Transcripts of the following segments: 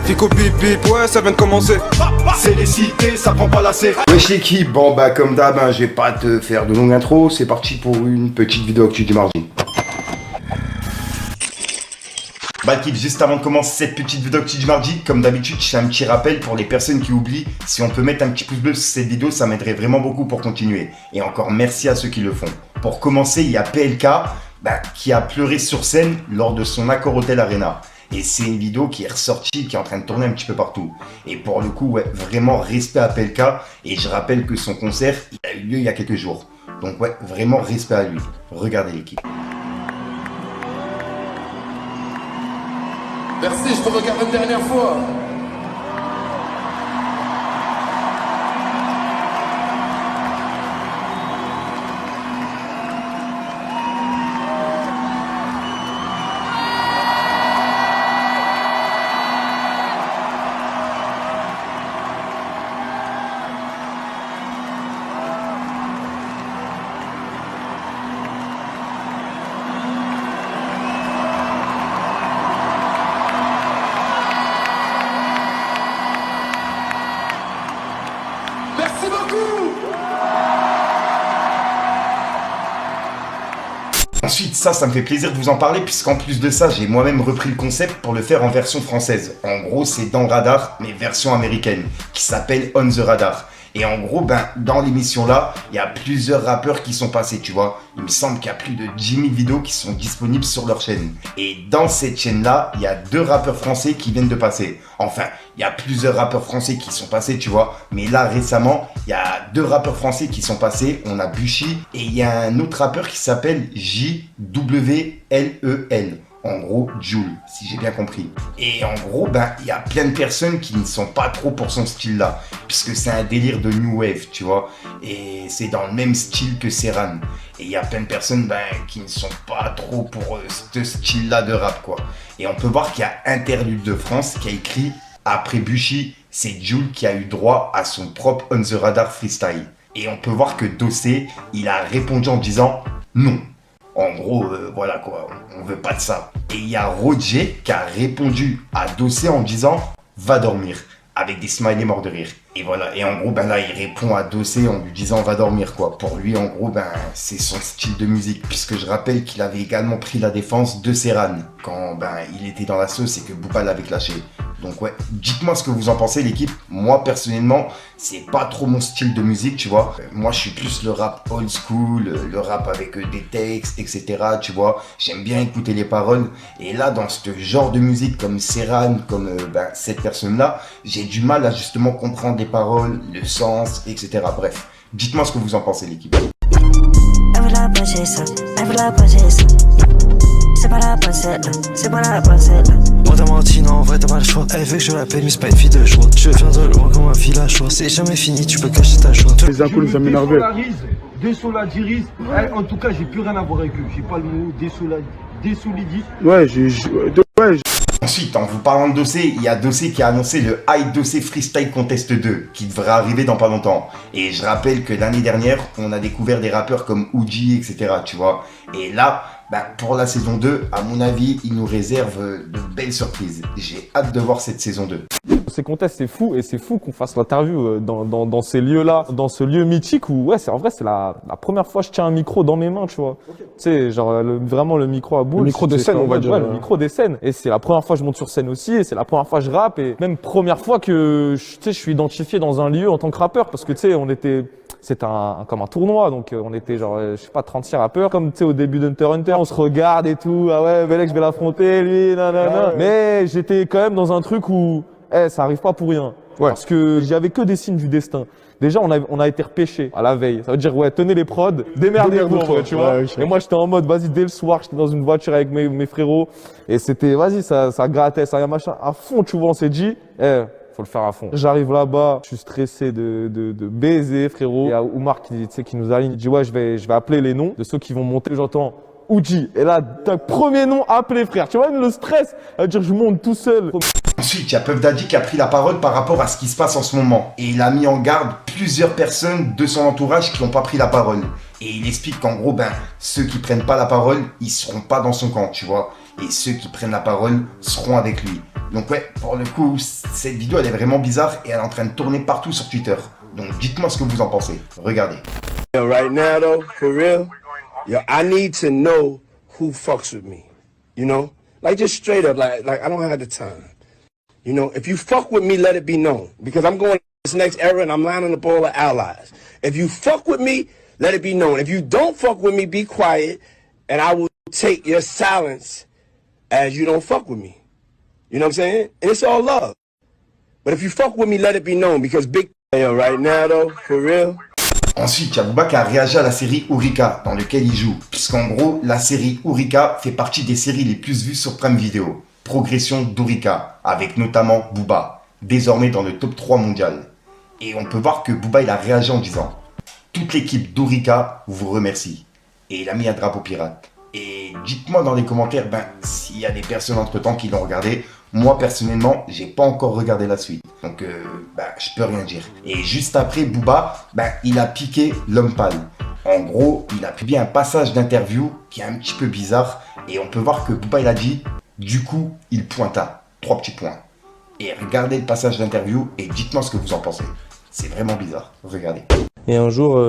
Tico bip bip, ouais ça vient de commencer. C'est les cités, ça prend pas la C. Wesh l'équipe, bon bah comme d'hab, hein, je vais pas te faire de longue intro, c'est parti pour une petite vidéo actu du mardi. Bah l'équipe, juste avant de commencer cette petite vidéo actu du mardi, comme d'habitude, je fais un petit rappel pour les personnes qui oublient. Si on peut mettre un petit pouce bleu sur cette vidéo, ça m'aiderait vraiment beaucoup pour continuer. Et encore merci à ceux qui le font. Pour commencer, il y a PLK qui a pleuré sur scène lors de son Accor Hotel Arena. Et c'est une vidéo qui est ressortie, qui est en train de tourner un petit peu partout. Et pour le coup, ouais, vraiment respect à PLK. Et je rappelle que son concert, il a eu lieu il y a quelques jours. Donc ouais, vraiment respect à lui. Regardez l'équipe. Merci, je te regarde une dernière fois. Merci beaucoup. Ensuite, ça me fait plaisir de vous en parler puisqu'en plus de ça, j'ai moi-même repris le concept pour le faire en version française. En gros, c'est dans le radar, mais version américaine, qui s'appelle On the Radar. Et en gros, dans l'émission là, il y a plusieurs rappeurs qui sont passés, tu vois. Il me semble qu'il y a plus de 10 000 vidéos qui sont disponibles sur leur chaîne. Et dans cette chaîne-là, il y a 2 rappeurs français qui viennent de passer. Enfin, il y a plusieurs rappeurs français qui sont passés, tu vois. Mais là, récemment, il y a 2 rappeurs français qui sont passés. On a Bushi et il y a un autre rappeur qui s'appelle JWLEL. En gros, Jul, si j'ai bien compris. Et en gros, il y a plein de personnes qui ne sont pas trop pour son style-là, puisque c'est un délire de New Wave, tu vois. Et c'est dans le même style que Serran. Et il y a plein de personnes qui ne sont pas trop pour ce style-là de rap, quoi. Et on peut voir qu'il y a Interlude de France qui a écrit « Après Bushi, c'est Jul qui a eu droit à son propre On The Radar freestyle ». Et on peut voir que Dossé, il a répondu en disant « Non ». En gros, voilà quoi, on veut pas de ça. Et il y a Roger qui a répondu à Dossé en disant « Va dormir » avec des smileys morts de rire. Et voilà, et en gros, là, il répond à Dossé en lui disant « Va dormir » quoi. Pour lui, en gros, c'est son style de musique. Puisque je rappelle qu'il avait également pris la défense de Serran quand il était dans la sauce et que Booba l'avait clashé. Donc ouais, dites-moi ce que vous en pensez l'équipe. Moi personnellement, c'est pas trop mon style de musique, tu vois. Moi je suis plus le rap old school, le rap avec des textes, etc. Tu vois. J'aime bien écouter les paroles. Et là, dans ce genre de musique comme Serran, comme cette personne-là, j'ai du mal à justement comprendre les paroles, le sens, etc. Bref, dites-moi ce que vous en pensez l'équipe. C'est pas la possède, c'est pas la possède. Moi t'as menti, non en vrai t'as pas le choix. Elle veut que je l'appelle mais c'est pas une fille de joie. Je viens de loin comme un fil à choix. C'est jamais fini, tu peux cacher ta joie. Les inconnus ça m'énerve. Désolidarise. En tout cas j'ai plus rien à voir avec eux. J'ai pas le mot désolidarise. Ouais, Ensuite, en vous parlant de Dossé, il y a Dossé qui a annoncé le High Dossé Freestyle Contest 2 qui devrait arriver dans pas longtemps. Et je rappelle que l'année dernière, on a découvert des rappeurs comme Uji, etc. Tu vois. Et là, pour la saison 2, à mon avis, il nous réserve de belles surprises. J'ai hâte de voir cette saison 2. Ces contests, c'est fou, et c'est fou qu'on fasse l'interview dans ces lieux-là, dans ce lieu mythique où, ouais, en vrai, c'est la première fois que je tiens un micro dans mes mains, tu vois. Tu sais, genre, vraiment le micro à boule. Le micro de scène, on va dire. Ouais, le micro des scènes. Et c'est la première fois que je monte sur scène aussi, et c'est la première fois que je rappe, et même première fois que, tu sais, je suis identifié dans un lieu en tant que rappeur, parce que, tu sais, c'était comme un tournoi, donc on était genre, je sais pas, 36 rappeurs, comme tu sais au début d'Hunter x Hunter, on se regarde et tout, ah ouais, Belek, je vais l'affronter, lui, nanana. Mais j'étais quand même dans un truc où, ça arrive pas pour rien. Ouais. Parce que j'avais que des signes du destin. Déjà, on a été repêché à la veille. Ça veut dire, ouais, tenez les prods, démerdez-vous, tu vois. Et moi, j'étais en mode, vas-y, dès le soir, j'étais dans une voiture avec mes frérots. Et c'était, vas-y, ça grattait, ça machin. À fond, tu vois, on s'est dit, faut le faire à fond. J'arrive là-bas, je suis stressé de baiser, frérot. Il y a Oumar qui nous aligne. Il dit, ouais, je vais appeler les noms de ceux qui vont monter. J'entends Uji. Et là, premier nom appelé, frère. Tu vois, le stress. Ça veut dire, je monte tout seul. Ensuite, il y a Puff Daddy qui a pris la parole par rapport à ce qui se passe en ce moment. Et il a mis en garde plusieurs personnes de son entourage qui n'ont pas pris la parole. Et il explique qu'en gros, ceux qui prennent pas la parole, ils seront pas dans son camp, tu vois. Et ceux qui prennent la parole seront avec lui. Donc ouais, pour le coup, cette vidéo elle est vraiment bizarre et elle est en train de tourner partout sur Twitter. Donc dites-moi ce que vous en pensez. Regardez. Yo, right now though, for real, yo, I need to know who fucks with me. You know? Like just straight up, like I don't have the time. You know, if you fuck with me, let it be known. Because I'm going to this next era and I'm lining up all the allies. If you fuck with me, let it be known. If you don't fuck with me, be quiet and I will take your silence as you don't fuck with me. You know what I'm saying? And it's all love. But if you fuck with me, let it be known. Because big, yo, right now though, for real. Ensuite, il y a Booba qui a réagi à la série Ourika, dans laquelle il joue. Puisqu'en gros, la série Ourika fait partie des séries les plus vues sur Prime Video. Progression d'Ourika, avec notamment Booba, désormais dans le top 3 mondial. Et on peut voir que Booba il a réagi en disant « Toute l'équipe d'Ourika vous remercie ». Et il a mis un drapeau pirate. Et dites-moi dans les commentaires s'il y a des personnes entre-temps qui l'ont regardé. Moi personnellement, j'ai pas encore regardé la suite. Donc je peux rien dire. Et juste après, Booba, il a piqué l'homme pâle. En gros, il a publié un passage d'interview qui est un petit peu bizarre. Et on peut voir que Booba il a dit « Du coup, il pointa ». 3 petits points. Et regardez le passage d'interview et dites-moi ce que vous en pensez. C'est vraiment bizarre. Regardez. Et un jour,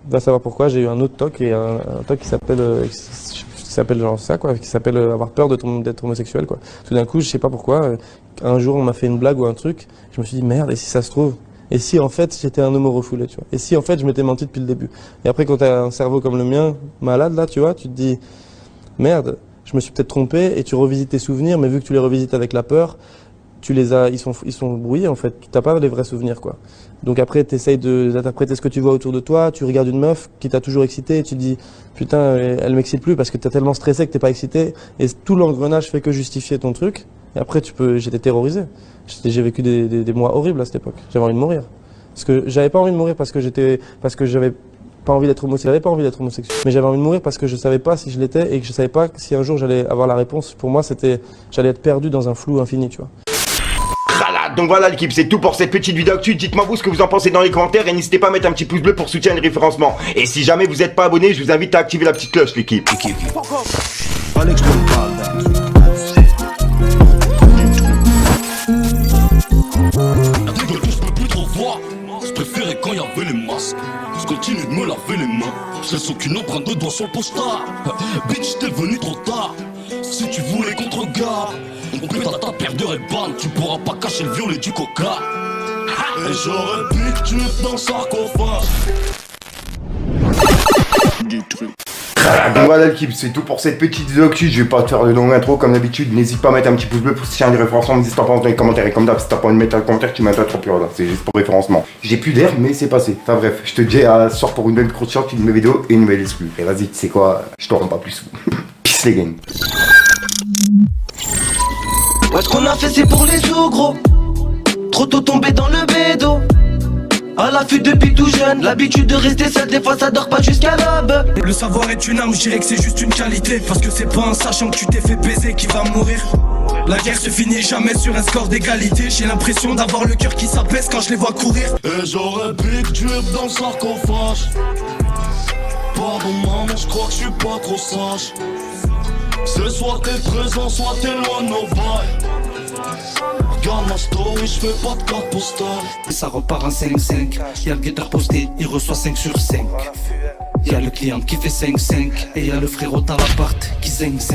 va savoir pourquoi, j'ai eu un autre toc, et un toc qui s'appelle genre ça, quoi, qui s'appelle avoir peur d'être homosexuel, quoi. Tout d'un coup, je sais pas pourquoi, un jour on m'a fait une blague ou un truc, je me suis dit merde, et si ça se trouve, et si en fait j'étais un homo refoulé, tu vois, et si en fait je m'étais menti depuis le début. Et après quand t'as un cerveau comme le mien, malade là, tu vois, tu te dis merde, je me suis peut-être trompé, et tu revisites tes souvenirs, mais vu que tu les revisites avec la peur, ils sont brouillés en fait, t'as pas les vrais souvenirs, quoi. Donc après t'essayes d'interpréter ce que tu vois autour de toi, tu regardes une meuf qui t'a toujours excité et tu te dis putain elle m'excite plus parce que t'es tellement stressé que t'es pas excité, et tout l'engrenage fait que justifier ton truc, et après j'étais terrorisé. J'ai vécu des mois horribles à cette époque, j'avais envie de mourir. Parce que j'avais pas envie de mourir parce que j'avais pas envie d'être homosexuel, j'avais pas envie d'être homosexuel, mais j'avais envie de mourir parce que je savais pas si je l'étais et que je savais pas si un jour j'allais avoir la réponse. Pour moi j'allais être perdu dans un flou infini, tu vois. Donc voilà l'équipe, c'est tout pour cette petite vidéo actu. Dites-moi vous ce que vous en pensez dans les commentaires et n'hésitez pas à mettre un petit pouce bleu pour soutenir le référencement. Et si jamais vous n'êtes pas abonné, je vous invite à activer la petite cloche l'équipe. Je préférais quand y avait les masques. Je continue de me laver les mains. Je laisse aucune empreinte de doigt sur le poster. Bitch, t'es venu trop tard. Si tu voulais qu'on te regarde, on pète à ta paire de Ray-Ban. Tu pourras pas cacher le violet du coca. Et j'aurais pu que tu dans le sarcophage. Donc voilà l'équipe, c'est tout pour cette petite vidéo actu. Je vais pas te faire de longue intro comme d'habitude. N'hésite pas à mettre un petit pouce bleu pour soutenir le référencement. N'hésite pas à penser dans les commentaires. Et comme d'hab, si t'as pas envie de mettre un commentaire, tu mets un trop plus là. C'est juste pour référencement. J'ai plus d'air, mais c'est passé. Enfin bref, je te dis à ce soir pour une nouvelle grosse short, une nouvelle vidéo et une nouvelle exclue. Et vas-y, tu sais quoi, je t'en rends pas plus. Peace les gangs. Ouais, ce qu'on a fait c'est pour les sous, gros. Trop tôt tombé dans le bédo. À l'affût depuis tout jeune, l'habitude de rester seul, des fois ça dort pas jusqu'à l'aube. Le savoir est une arme, je dirais que c'est juste une qualité. Parce que c'est pas en sachant que tu t'es fait baiser qui va mourir. La guerre se finit jamais sur un score d'égalité. J'ai l'impression d'avoir le cœur qui s'abaisse quand je les vois courir. Et j'aurais big drip dans le sarcophage. Pardon maman, je crois que je suis pas trop sage. Ce soir t'es présent, soit t'es loin de nos bails. Regarde ma story, je fais pas de carte postale. Et ça repart en 5-5. Y'a le guetteur posté, il reçoit 5 sur 5. Y'a le client qui fait 5-5. Et y'a le frérot dans l'appart qui 5-5.